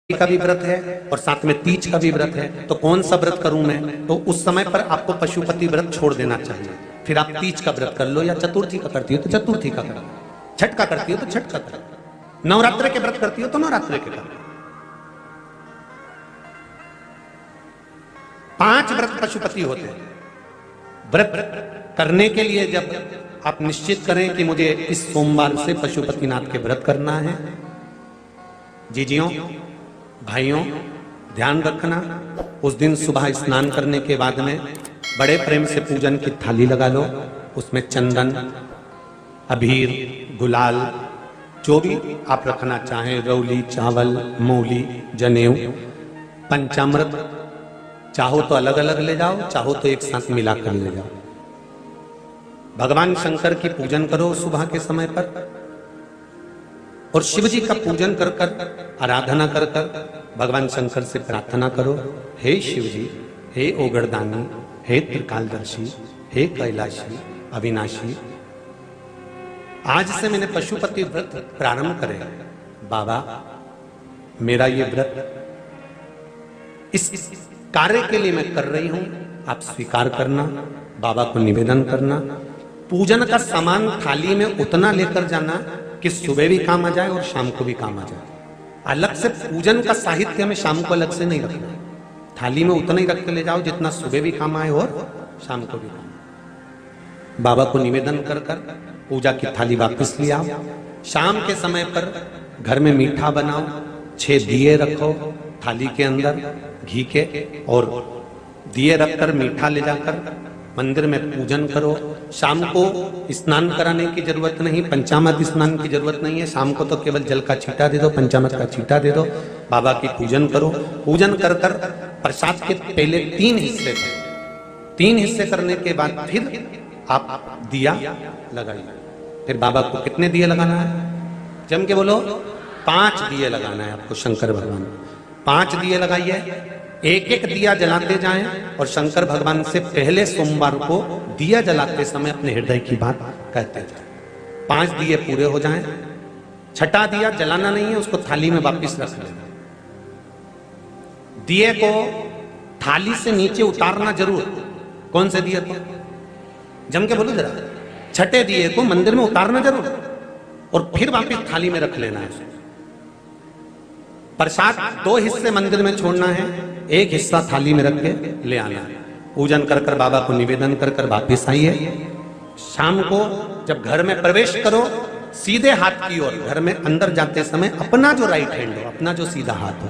का भी व्रत है और साथ में तीज का भी व्रत है, तो कौन सा व्रत करूं मैं? तो उस समय पर आपको पशुपति व्रत छोड़ देना चाहिए। फिर आप तीज का व्रत कर लो, या चतुर्थी का करती हो तो चतुर्थी का करो, छठ का करती हो तो छठ का करो, नवरात्र के व्रत करती हो तो नवरात्र के करो। 5 व्रत पशुपति होते हैं। व्रत करने के लिए जब आप निश्चित करें कि मुझे इस सोमवार से पशुपतिनाथ के व्रत करना है, जीजियों भाइयों ध्यान रखना, उस दिन सुबह स्नान करने के बाद में बड़े प्रेम से पूजन की थाली लगा लो, उसमें चंदन, अबीर, गुलाल, जो भी आप रखना चाहें, रौली, चावल, मूली, जनेऊ, पंचामृत, चाहो तो अलग अलग ले जाओ, चाहो तो एक साथ मिलाकर ले जाओ। भगवान शंकर की पूजन करो सुबह के समय पर, और शिव जी का पूजन कर कर, आराधना कर कर भगवान शंकर से प्रार्थना करो, हे शिव जी, हे ओगरदानी, हे त्रिकालदर्शी, हे कैलाशी, अविनाशी, आज से मैंने पशुपति व्रत प्रारंभ करे। बाबा मेरा ये व्रत इस कार्य के लिए मैं कर रही हूं, आप स्वीकार करना, बाबा को निवेदन करना। पूजन का सामान थाली में उतना लेकर जाना कि सुबह भी काम आ जाए और शाम को भी काम आ जाए। अलग से पूजन का साहित्य में शाम को अलग से नहीं रखना, थाली में उतना ही रख के ले जाओ जितना सुबह भी काम आए और शाम को भी काम आए। बाबा को निवेदन कर कर पूजा की थाली वापस ले आओ। शाम के समय पर घर में मीठा बनाओ, 6 दिए रखो थाली के अंदर घी के, और दिए रखकर मीठा ले जाकर मंदिर में पूजन करो। शाम को स्नान कराने की जरूरत नहीं, पंचामृत स्नान की जरूरत नहीं है। शाम को तो केवल जल का छींटा दे दो, पंचामृत का छींटा दे दो, बाबा की पूजन करो। पूजन कर कर प्रसाद के पहले 3 हिस्से करो। 3 हिस्से करने के बाद फिर आप दिया लगाइए। फिर बाबा को कितने दिए लगाना है? जम के बोलो, 5 दिए लगाना है आपको शंकर भगवान। 5 दिए लगाइए, एक एक दिया जलाते जाएं और शंकर भगवान से पहले सोमवार को दिया जलाते समय अपने हृदय की बात कहते जाएं। 5 दिए पूरे हो जाएं, छठा दिया जलाना नहीं है, उसको थाली में वापस रख लेना। दिए को थाली से नीचे उतारना जरूर। कौन से दिए को? जम के बोलो जरा। छठे दिए को मंदिर में उतारना जरूर और फिर वापस थाली में रख लेना है। प्रसाद 2 हिस्से मंदिर में छोड़ना है, 1 हिस्सा थाली में रख के ले आना है। पूजन कर कर बाबा को निवेदन कर कर वापिस आइए। शाम को जब घर में प्रवेश करो, सीधे हाथ की ओर घर में अंदर जाते समय अपना जो राइट हैंड हो, अपना जो सीधा हाथ हो,